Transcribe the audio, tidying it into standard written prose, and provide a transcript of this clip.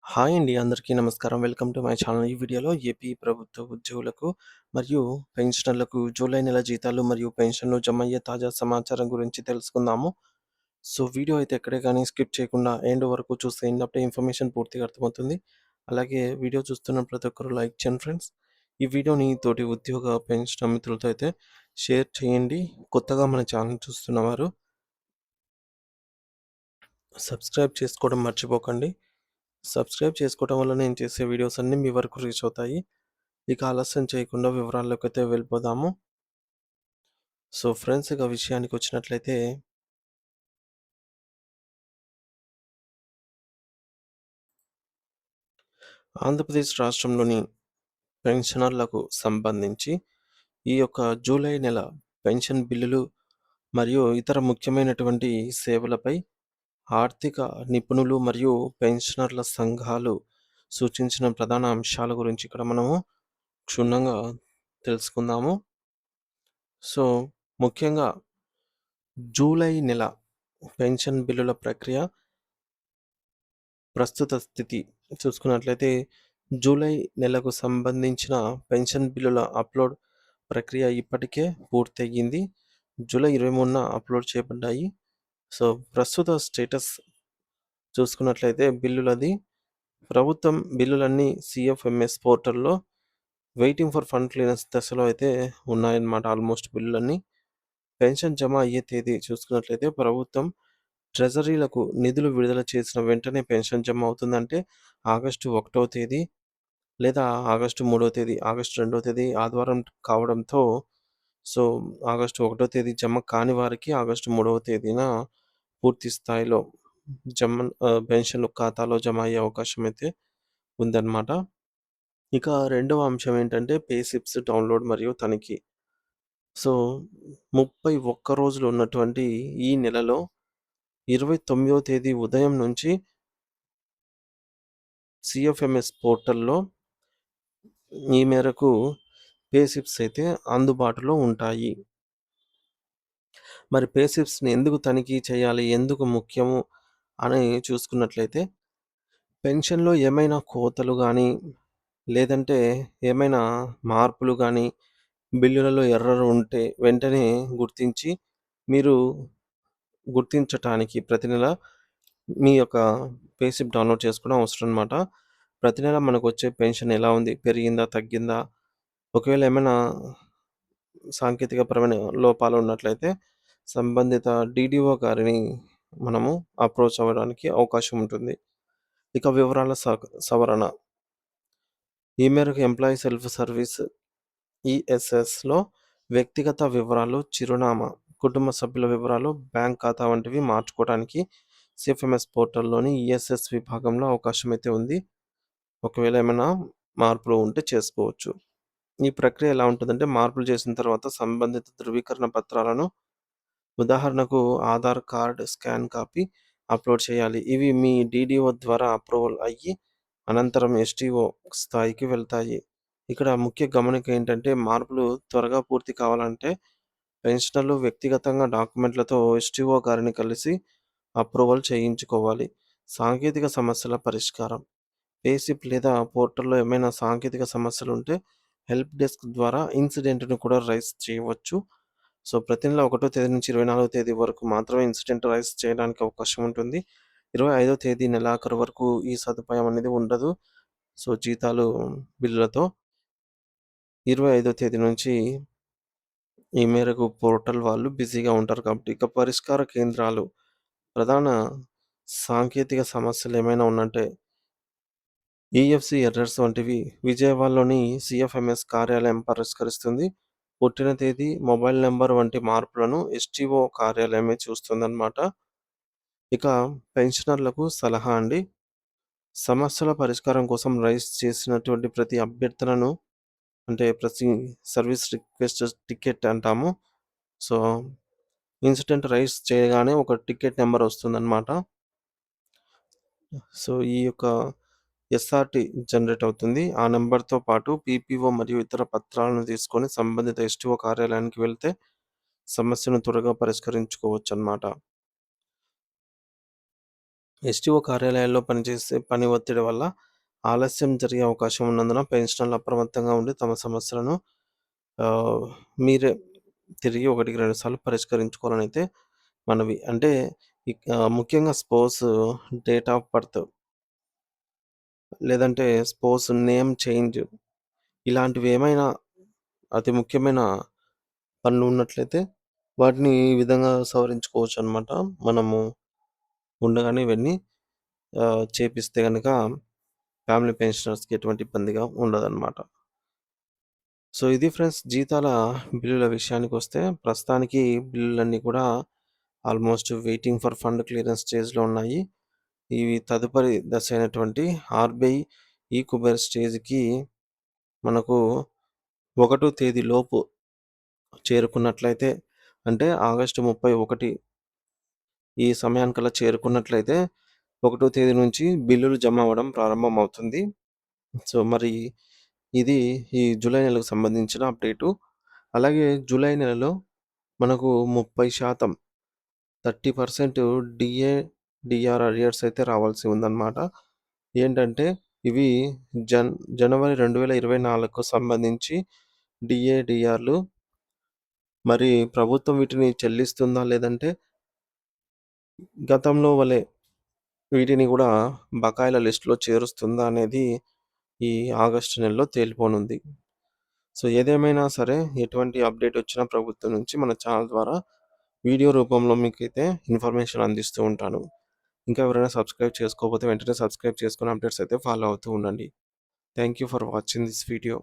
Hi అండి. అందరికీ నమస్కారం. Welcome to my channel. ఈ వీడియోలో ఏపీ ప్రభుత్వ ఉద్యోగులకు మరియు పెన్షనర్లకు జూలై నెల జీతాలు మరియు పెన్షన్‌లు జమయ్యే తాజా సమాచారం గురించి తెలుసుకుందాము. సో, వీడియో అయితే ఎక్కడే గాని స్కిప్ చేయకుండా ఎండ్ వరకు చూస్తే అప్పుడే ఇన్ఫర్మేషన్ పూర్తిగా అర్థమవుతుంది. అలాగే వీడియో చూస్తున్న ప్రతి ఒక్కరు లైక్ చేయండి ఫ్రెండ్స్. ఈ వీడియోని తోటి ఉద్యోగ పెన్షనర్ మిత్రులతో అయితే షేర్ చేయండి. కొత్తగా మన ఛానల్ చూస్తున్నవారు సబ్స్క్రైబ్ చేసుకోవడం మర్చిపోకండి. సబ్స్క్రైబ్ చేసుకోవడం వల్ల నేను చేసే వీడియోస్ అన్నీ మీ వరకు రీచ్ అవుతాయి. ఇక ఆలస్యం చేయకుండా వివరాల్లోకైతే వెళ్ళిపోదాము. సో ఫ్రెండ్స్, ఇక విషయానికొచ్చినట్లయితే ఆంధ్రప్రదేశ్ రాష్ట్రంలోని పెన్షనర్లకు సంబంధించి ఈ యొక్క జూలై నెల పెన్షన్ బిల్లులు మరియు ఇతర ముఖ్యమైనటువంటి సేవలపై ఆర్థిక నిపుణులు మరియు పెన్షనర్ల సంఘాలు సూచించిన ప్రధాన అంశాల గురించి ఇక్కడ మనము క్షుణ్ణంగా తెలుసుకుందాము. సో ముఖ్యంగా జూలై నెల పెన్షన్ బిల్లుల ప్రక్రియ ప్రస్తుత స్థితి చూసుకున్నట్లయితే జూలై నెలకు సంబంధించిన పెన్షన్ బిల్లుల అప్లోడ్ ప్రక్రియ ఇప్పటికే పూర్తయింది. జూలై 23న అప్లోడ్ చేయబడ్డాయి. సో ప్రస్తుత స్టేటస్ చూసుకున్నట్లయితే బిల్లులది ప్రభుత్వం బిల్లులన్నీ సిఎఫ్ఎంఎస్ పోర్టల్‌లో వెయిటింగ్ ఫర్ ఫండ్ క్లియరెన్స్ దశలో అయితే ఉన్నాయన్నమాట. ఆల్మోస్ట్ బిల్లులన్నీ. పెన్షన్ జమ అయ్యే తేదీ చూసుకున్నట్లయితే ప్రభుత్వం ట్రెజరీలకు నిధులు విడుదల చేసిన వెంటనే పెన్షన్ జమ అవుతుందంటే ఆగస్టు 1వ తేదీ లేదా ఆగస్టు 3వ తేదీ, ఆగస్టు 2వ తేదీ ఆదివారం కావడంతో సో ఆగస్టు 1వ తేదీ జమ కాని వారికి ఆగస్టు 3వ తేదీన పూర్తి స్థాయిలో పెన్షన్‌లు ఖాతాలో జమ అయ్యే అవకాశం అయితే ఉందన్నమాట. ఇక రెండవ అంశం ఏంటంటే పే స్లిప్స్ డౌన్‌లోడ్ మరియు తనిఖీ. సో 31 రోజులు ఉన్నటువంటి ఈ నెలలో 29వ తేదీ ఉదయం నుంచి సిఎఫ్ఎంఎస్ పోర్టల్‌లో ఈ మేరకు పే స్లిప్స్ అయితే అందుబాటులో ఉంటాయి. మరి పే స్లిప్స్‌ని ఎందుకు తనిఖీ చేయాలి? ఎందుకు ముఖ్యము అని చూసుకున్నట్లయితే పెన్షన్‌లో ఏమైనా కోతలు గానీ, లేదంటే ఏమైనా మార్పులు గానీ, బిల్లులలో ఎర్రర్ ఉంటే వెంటనే గుర్తించి మీరు గుర్తించటానికి ప్రతి నెల మీ యొక్క పే స్లిప్ డౌన్‌లోడ్ చేసుకోవడం అవసరం అన్నమాట. ప్రతి నెల మనకొచ్చే పెన్షన్ ఎలా ఉంది? పెరిగిందా? తగ్గిందా? ఒకవేళ ఏమైనా సాంకేతికపరమైన లోపాలు ఉన్నట్లయితే సంబంధిత డీడీఓ గారిని మనము అప్రోచ్ అవ్వడానికి అవకాశం ఉంటుంది. ఇక వివరాల సవరణ. ఈ మేరకు ఎంప్లాయీ సెల్ఫ్ సర్వీస్ ఈఎస్ఎస్‌లో వ్యక్తిగత వివరాలు, చిరునామా, కుటుంబ సభ్యుల వివరాలు, బ్యాంక్ ఖాతా వంటివి మార్చుకోవడానికి సిఎఫ్ఎంఎస్ పోర్టల్‌లోని ఈఎస్ఎస్ విభాగంలో అవకాశం అయితే ఉంది. ఒకవేళ ఏమైనా మార్పులు ఉంటే చేసుకోవచ్చు. ఈ ప్రక్రియ ఎలా ఉంటుందంటే మార్పులు చేసిన తర్వాత సంబంధిత ధృవీకరణ పత్రాలను ఉదాహరణకు Aadhaar card scan copy upload చేయాలి. ఇవి మీ డీడీఓ ద్వారా అప్రూవల్ అయ్యి అనంతరం ఎస్టీఓ స్థాయికి వెళ్తాయి. ఇక్కడ ముఖ్య గమనిక ఏంటంటే మార్పులు త్వరగా పూర్తి కావాలంటే పెన్షనర్లు వ్యక్తిగతంగా డాక్యుమెంట్లతో ఎస్టీఓ గారిని కలిసి అప్రూవల్ చేయించుకోవాలి. సాంకేతిక సమస్యల పరిష్కారం. పే స్లిప్ లేదా పోర్టల్‌లో ఏమైనా సాంకేతిక సమస్యలుంటే హెల్ప్ డెస్క్ ద్వారా ఇన్సిడెంట్‌ని కూడా రైజ్ చేయవచ్చు. సో ప్రతి నెల 1వ తేదీ నుంచి 24వ తేదీ వరకు మాత్రమే ఇన్సిడెంట్ రైజ్ చేయడానికి అవకాశం ఉంటుంది. 25వ తేదీ నెలాఖరు వరకు ఈ సదుపాయం అనేది ఉండదు. సో జీతాలు బిల్లులతో 25వ తేదీ నుంచి ఈ మేరకు పోర్టల్ వాళ్ళు బిజీగా ఉంటారు కాబట్టి. ఇక పరిష్కార కేంద్రాలు. ప్రధాన సాంకేతిక సమస్యలేమైనా ఉన్నంటే ఈఎఫ్‌సీ ఎర్రర్స్ వంటివి విజయవాడలోని సిఎఫ్ఎంఎస్ కార్యాలయం పరిష్కరిస్తుంది. పుట్టిన తేదీ, మొబైల్ నంబర్ వంటి మార్పులను ఎస్టీఓ కార్యాలయమే చూస్తుందన్నమాట. ఇక పెన్షనర్లకు సలహా అండి. సమస్యల పరిష్కారం కోసం రైజ్ చేసినటువంటి ప్రతి అభ్యర్థనను అంటే ప్రతి సర్వీస్ రిక్వెస్ట్ టికెట్ అంటాము. సో ఇన్సిడెంట్ రైజ్ చేయగానే ఒక టికెట్ నంబర్ వస్తుందన్నమాట. సో ఈ యొక్క ఎస్ఆర్‌టి జనరేట్ అవుతుంది. ఆ నంబర్‌తో పాటు పీపీఓ మరియు ఇతర పత్రాలను తీసుకొని సంబంధిత ఎస్టీఓ కార్యాలయానికి వెళ్తే సమస్యను త్వరగా పరిష్కరించుకోవచ్చన్నమాట. ఎస్టీఓ కార్యాలయాల్లో పనిచేసే పని ఒత్తిడి వల్ల ఆలస్యం జరిగే అవకాశం ఉన్నందున పెన్షనర్లు అప్రమత్తంగా ఉండి తమ సమస్యలను ఆహ్, మీరే తిరిగి 1కి 2 సార్లు పరిష్కరించుకోవాలనైతే మనవి. అంటే ముఖ్యంగా డేట్ ఆఫ్ బర్త్ లేదంటే నేమ్ చేంజ్ ఇలాంటివేమైనా అతి ముఖ్యమైన పనులున్నట్లయితే వాటిని ఈ విధంగా సవరించుకోవచ్చనమాట. మనము ఉండగానే ఇవన్నీ చేపిస్తే గనక ఫ్యామిలీ పెన్షనర్స్‌కి ఎటువంటి ఇబ్బందిగా ఉండదనమాట. సో, ఇది ఫ్రెండ్స్ జీతాల బిల్లుల విషయానికొస్తే ప్రస్తుతానికి బిల్లులన్నీ కూడా almost waiting for fund clearance స్టేజ్‌లో ఉన్నాయి. ఇవి తదుపరి దశ అయినటువంటి ఆర్‌బీఐ ఈ-కుబేర్ స్టేజ్‌కి మనకు 1 తేదీలోపు చేరుకున్నట్లయితే అంటే ఆగస్టు 31 ఈ సమయానికల్లా చేరుకున్నట్లయితే 1 తేదీ నుంచి బిల్లులు జమ అవ్వడం ప్రారంభమవుతుంది. సో, మరి ఇది ఈ జూలై నెలకు సంబంధించిన అప్డేటు. అలాగే జూలై నెలలో మనకు 30% 30% డీఏ, డీఆర్ అరియర్స్ అయితే రావాల్సి ఉందన్నమాట. ఏంటంటే ఇవి జనవరి 2024కు సంబంధించి డీఏ, డీఆర్‌లు మరి ప్రభుత్వం వీటిని చెల్లిస్తుందా? లేదంటే గతంలో వలె వీటిని గూడా బకాయిల లిస్ట్‌లో చేరుస్తుందా? అనేది ఈ ఆగస్టు నెలలో తేలిపోనుంది. సో, ఏదేమైనా సరే ఎటువంటి అప్డేట్ వచ్చినా ప్రభుత్వం నుంచి మన ఛానల్ ద్వారా వీడియో రూపంలో మీకైతే ఇన్ఫర్మేషన్ అందిస్తూ ఉంటాను. ఇంకా ఎవరైనా సబ్స్క్రైబ్ చేసుకోకపోతే వెంటనే సబ్స్క్రైబ్ చేసుకొని అప్డేట్స్ అయితే ఫాలో అవుతూ ఉండండి. Thank you for watching this video.